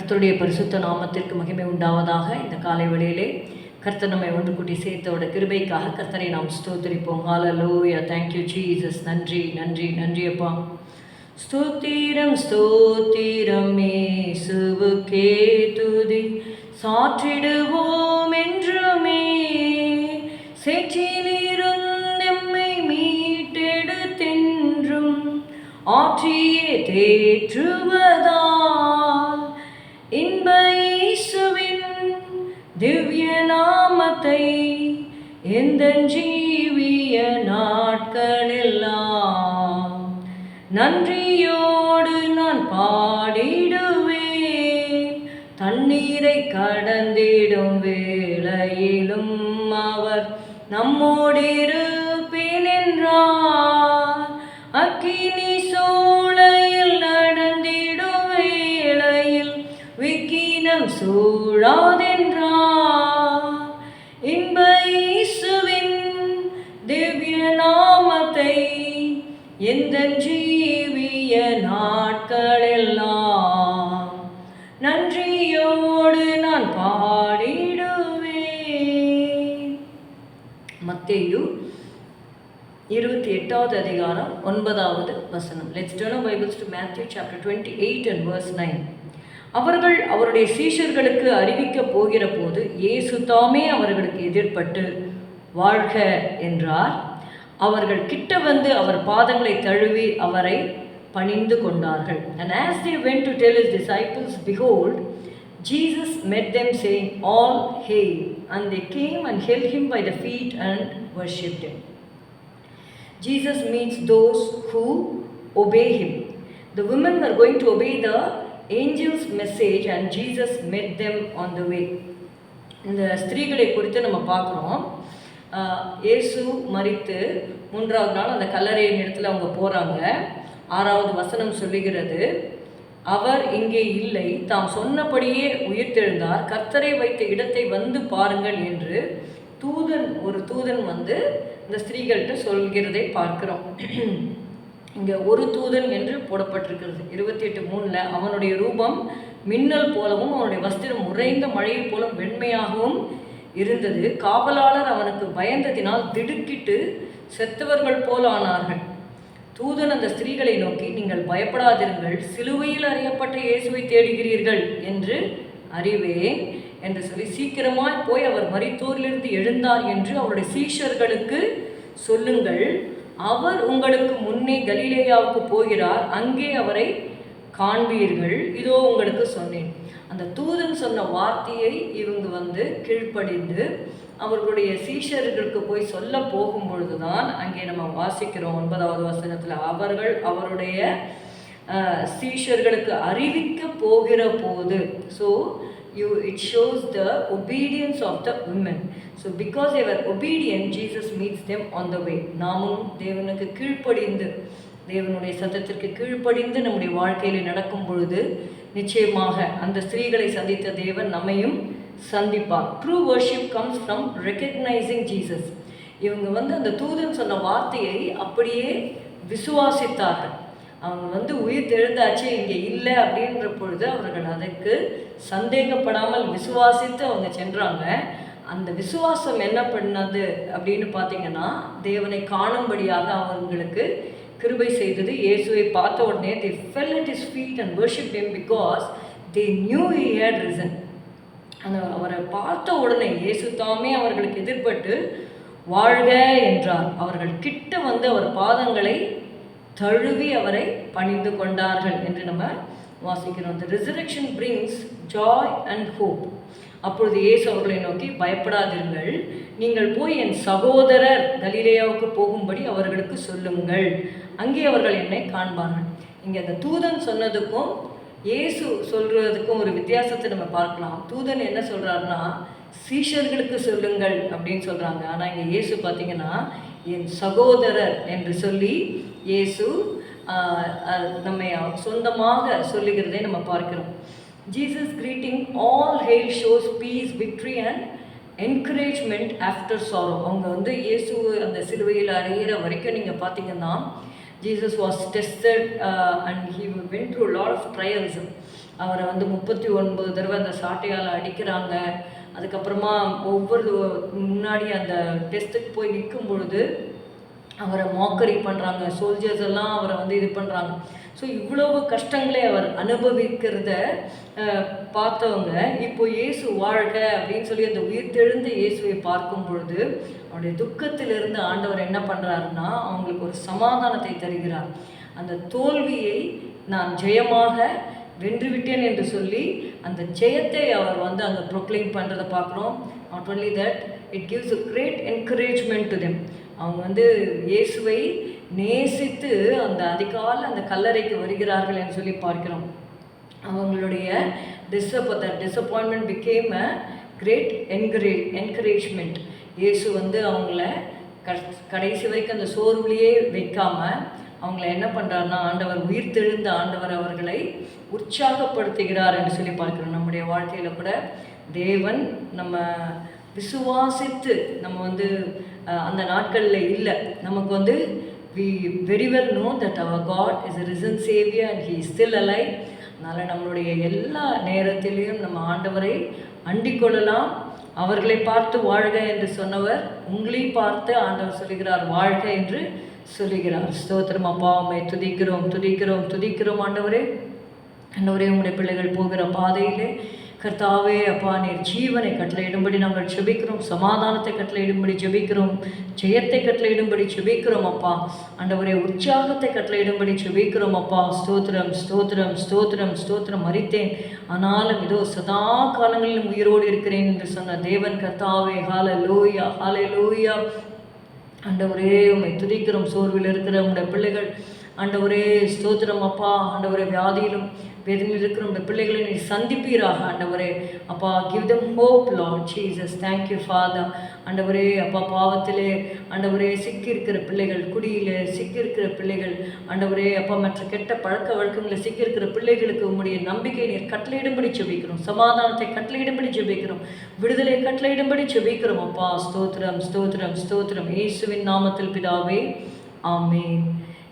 கர்த்தருடைய பரிசுத்த நாமத்திற்கு மகிமை உண்டாவதாக. இந்த காலை வேளையிலே கர்த்தர் நம்மை ஒன்று கூட்டி சேர்த்தோட கிருபைக்காக கர்த்தரை நாம் ஸ்தோத்திரிப்போம். ஹல்லேலூயா. Thank you Jesus. நன்றி நன்றி நன்றி அப்பா. ஸ்தோத்திரம் ஸ்தோத்திரம் இயேசுவுக்கே துதி சாற்றிடுவோம் என்றுமே. சேற்றிலிருந்தெம்மை மீட்டெடுத்தென்றும் ஆற்றியே தேற்றுவதால் இன்ப இயேசுவின் திவ்ய நாமத்தை எந்தன் ஜீவிய நாட்களெல்லாம் நன்றியோடு நான் பாடிடுவேன். தண்ணீரை கடந்திடும் வேளையிலும் அவர் நம்மோடிருப்பேன் என்றார். அக்கினி சூளையில் நடந்திடும் வேளையில் விக்கினம் சூழாதென்றார். இன்ப இயேசுவின் திவ்ய நாமத்தை எந்தன் ஜீவிய நாட்களெல்லாம் நன்றியோடு நான் பாடிடுவேன். மத்தேயு 28வது அதிகாரம் 9வது வசனம். Let's turn our Bibles to Matthew chapter 28 and verse 9. அவர்கள் அவருடைய சீஷர்களுக்கு அறிவிக்க போகிற போது இயேசு தாமே அவர்களுக்கு எதிர்பட்டு வாழ்க என்றார். அவர்கள் கிட்ட வந்து அவர் பாதங்களை தழுவி அவரை பணிந்து கொண்டார்கள். And as they went to tell his disciples, behold, Jesus met them saying, all hail. And they came and held him by the feet and worshipped him. Jesus meets those who obey him. The women were going to obey the angel's message and Jesus met them on the way. இந்த ஸ்திரீகளை குறித்து நம்ம பார்க்குறோம். இயேசு மரித்து 3வது நாள் அந்த கல்லறையின் இடத்துல அவங்க போகிறாங்க. 6வது வசனம் சொல்லுகிறது, அவர் இங்கே இல்லை, தாம் சொன்னபடியே உயிர்த்தெழுந்தார், கர்த்தரை வைத்த இடத்தை வந்து பாருங்கள் என்று ஒரு தூதன் வந்து இந்த ஸ்திரீகள்கிட்ட சொல்கிறதை பார்க்கிறோம். இங்கே ஒரு தூதன் என்று போடப்பட்டிருக்கிறது. 28:3 அவனுடைய ரூபம் மின்னல் போலவும் அவனுடைய வஸ்திரம் உறைந்த மழையை போலும் வெண்மையாகவும் இருந்தது. காவலாளர் அவனுக்கு பயந்ததினால் திடுக்கிட்டு செத்தவர்கள் போல ஆனார்கள். தூதன் அந்த ஸ்திரீகளை நோக்கி, நீங்கள் பயப்படாதிருங்கள், சிலுவையில் அறையப்பட்ட இயேசுவை தேடுகிறீர்கள் என்று அறிவேன் என்று சொல்லி சீக்கிரமாய் போய் அவர் மரித்தோரிலிருந்து எழுந்தார் என்று அவருடைய சீஷர்களுக்கு சொல்லுங்கள். அவர் உங்களுக்கு முன்னே கலிலேயாவுக்கு போகிறார், அங்கே அவரை காண்பீர்கள், இதோ உங்களுக்கு சொன்னேன். அந்த தூதன் சொன்ன வார்த்தையை இவங்க வந்து கீழ்ப்படிந்து அவர்களுடைய சீஷர்களுக்கு போய் சொல்ல போகும் பொழுதுதான் அங்கே நம்ம வாசிக்கிறோம் 9வது வசனத்தில், அவர்கள் அவருடைய சீஷர்களுக்கு அறிவிக்க போகிற போது. So it shows the obedience of the women. So because they were obedient, Jesus meets them on the way. நாமும் தேவனுக்கு கீழ்ப்படிந்து, தேவனுடைய சத்தத்திற்கு கீழ்ப்படிந்து நம்முடைய வாழ்க்கையில் நடக்கும் பொழுது நிச்சயமாக அந்த ஸ்திரீகளை சந்தித்த தேவன் நம்மையும் சந்திப்பார். True worship comes from recognizing Jesus. இவங்க வந்து அந்த தூதன் சொன்ன வார்த்தையை அப்படியே விசுவாசித்தார்கள். அவங்க வந்து உயிர் தெழுந்தாச்சு, இங்கே இல்லை அப்படின்ற பொழுது அவர்கள் அதற்கு சந்தேகப்படாமல் விசுவாசித்து அவங்க சென்றாங்க. அந்த விசுவாசம் என்ன பண்ணது அப்படின்னு பார்த்தீங்கன்னா, தேவனை காணும்படியாக அவங்களுக்கு கிருபை செய்தது. இயேசுவை பார்த்த உடனே they fell at his feet and worshipped him because they knew he had risen. அந்த அவரை பார்த்த உடனே இயேசு தாமே அவர்களுக்கு எதிர்பட்டு வாழ்க என்றார். அவர்கள் கிட்ட வந்து அவர் பாதங்களை தழுவி அவரை பணிந்து கொண்டார்கள் என்று நம்ம வாசிக்கிறோம். The resurrection brings joy and hope. அப்பொழுது இயேசு அவர்களை நோக்கி, பயப்படாதீர்கள், நீங்கள் போய் என் சகோதரர் கலிலேயாவுக்கு போகும்படி அவர்களுக்கு சொல்லுங்கள், அங்கே அவர்கள் என்னை காண்பார்கள். இங்கே அந்த தூதன் சொன்னதுக்கும் இயேசு சொல்கிறதுக்கும் ஒரு வித்தியாசத்தை நம்ம பார்க்கலாம். தூதன் என்ன சொல்கிறாருன்னா, சீஷர்களுக்கு சொல்லுங்கள் அப்படின்னு சொல்கிறாங்க. ஆனால் இங்கே இயேசு பார்த்தீங்கன்னா என் சகோதரர் என்று சொல்லி இயேசு நம்மை சொந்தமாக சொல்லுகிறதை நம்ம பார்க்கிறோம். Jesus greeting all hail shows peace, victory and encouragement after sorrow. அவங்க வந்து இயேசு அந்த சிலுவையில் அறையிற வரைக்கும் நீங்கள் பார்த்தீங்கன்னா Jesus was tested and he went through a lot of trials. அவரை வந்து 39 தடவை அந்த சாட்டையால் அடிக்கிறாங்க. அதுக்கப்புறமா ஒவ்வொரு முன்னாடி அந்த டெஸ்ட்டுக்கு போய் நிற்கும் பொழுது அவரை மாக்கரி பண்ணுறாங்க. சோல்ஜர்ஸ் எல்லாம் அவரை வந்து இது பண்ணுறாங்க. ஸோ இவ்வளவு கஷ்டங்களை அவர் அனுபவிக்கிறத பார்த்தவங்க இப்போ இயேசு வாழ்க அப்படின்னு சொல்லி அந்த உயிர்த்தெழுந்த இயேசுவை பார்க்கும் பொழுது அவருடைய துக்கத்திலிருந்து ஆண்டவர் என்ன பண்ணுறாருன்னா அவங்களுக்கு ஒரு சமாதானத்தை தருகிறார். அந்த தோல்வியை நான் ஜெயமாக வென்றுவிட்டேன் என்று சொல்லி அந்த ஜெயத்தை அவர் வந்து அங்கே ப்ரொக்ளைம் பண்ணுறதை பார்க்குறோம். Not only that, it gives a great encouragement to them. அவங்க வந்து இயேசுவை நேசித்து அந்த அதிகாலை அந்த கல்லறைக்கு வருகிறார்கள் என்று சொல்லி பார்க்கிறோம். அவங்களுடைய disappointment became a great encouragement. இயேசு வந்து அவங்கள கடைசி வரைக்கும் அந்த சோர்வுலேயே வைக்காமல் அவங்கள என்ன பண்ணுறாருன்னா ஆண்டவர் உயிர்த்தெழுந்த ஆண்டவர் அவர்களை உற்சாகப்படுத்துகிறார் என்று சொல்லி பார்க்கிறோம். நம்முடைய வாழ்க்கையில் கூட தேவன் நம்ம விசுவாசித்து நம்ம வந்து அந்த நாட்களில் இல்லை, நமக்கு வந்து we very well know that our God is a risen Savior and He is still alive. அதனால் நம்மளுடைய எல்லா நேரத்திலையும் நம்ம ஆண்டவரை அண்டிக் கொள்ளலாம். அவர்களை பார்த்து வாழ்க என்று சொன்னவர் உங்களையும் பார்த்து ஆண்டவர் சொல்லுகிறார் வாழ்க என்று சொல்லுகிறார். ஸ்தோத்திரம் அப்பா, உம்மை துதிக்கிறோம் துதிக்கிறோம் துதிக்கிறோம் ஆண்டவரே. ஆண்டவரே, உம்முடைய பிள்ளைகள் போகிற பாதையிலே கர்த்தாவே அப்பா நீர் ஜீவனை கட்டளையிடும்படி நாங்கள் ஜெபிக்கிறோம். சமாதானத்தை கட்டளையிடும்படி ஜெபிக்கிறோம். ஜெயத்தை கட்டளையிடும்படி ஜெபிக்கிறோம் அப்பா. ஆண்டவரே, உற்சாகத்தை கட்டளையிடும்படி ஜெபிக்கிறோம் அப்பா. ஸ்தோத்திரம் ஸ்தோத்திரம் ஸ்தோத்திரம் ஸ்தோத்திரம். மரித்தேன் ஆனாலும் இதோ சதா காலங்களிலும் உயிரோடு இருக்கிறேன் என்று சொன்ன தேவன் கர்த்தாவே, ஹல்லேலூயா ஹல்லேலூயா. ஆண்டவரே, உம்மை துதிக்கிறோம். சோர்வில் இருக்கிற உம்முடைய பிள்ளைகள் ஆண்டவரே ஸ்தோத்திரம் அப்பா. ஆண்டவரே, வியாதியிலும் வேதனையில் இருக்கிற உடைய பிள்ளைகளை நீ சந்திப்பீராக ஆண்டவரே அப்பா. Give them hope Lord Jesus. Thank you father. ஆண்டவரே அப்பா, பாவத்திலே ஆண்டவரே சிக்கியிருக்கிற பிள்ளைகள், குடியில் சிக்கியிருக்கிற பிள்ளைகள் ஆண்டவரே அப்பா, மற்ற கெட்ட பழக்க வழக்கங்களில் சிக்கியிருக்கிற பிள்ளைகளுக்கு உம்முடைய நம்பிக்கை நீர் கட்டளையிடும்படி ஜெபிக்கிறோம். சமாதானத்தை கட்டளையிடும்படி ஜெபிக்கிறோம். விடுதலை கட்டளையிடும்படி ஜெபிக்கிறோம் அப்பா. ஸ்தோத்திரம் ஸ்தோத்திரம் ஸ்தோத்திரம். இயேசுவின் நாமத்தில் பிதாவே, ஆமென்.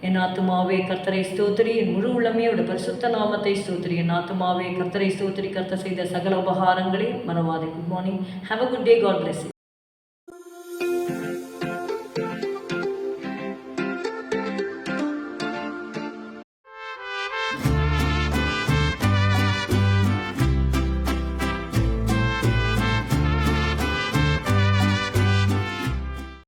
என் ஆத்துமாவே கர்த்தரை ஸ்தோத்திரி, என் முழு உள்ளமையோட பரிசுத்த நாமத்தை ஸ்தோத்திரி. என் ஆத்துமாவே கர்த்தரை ஸ்தோத்திரி, கர்த்தர் செய்த சகல உபகாரங்களை மறவாதே. Good morning. Have a good day. God bless you.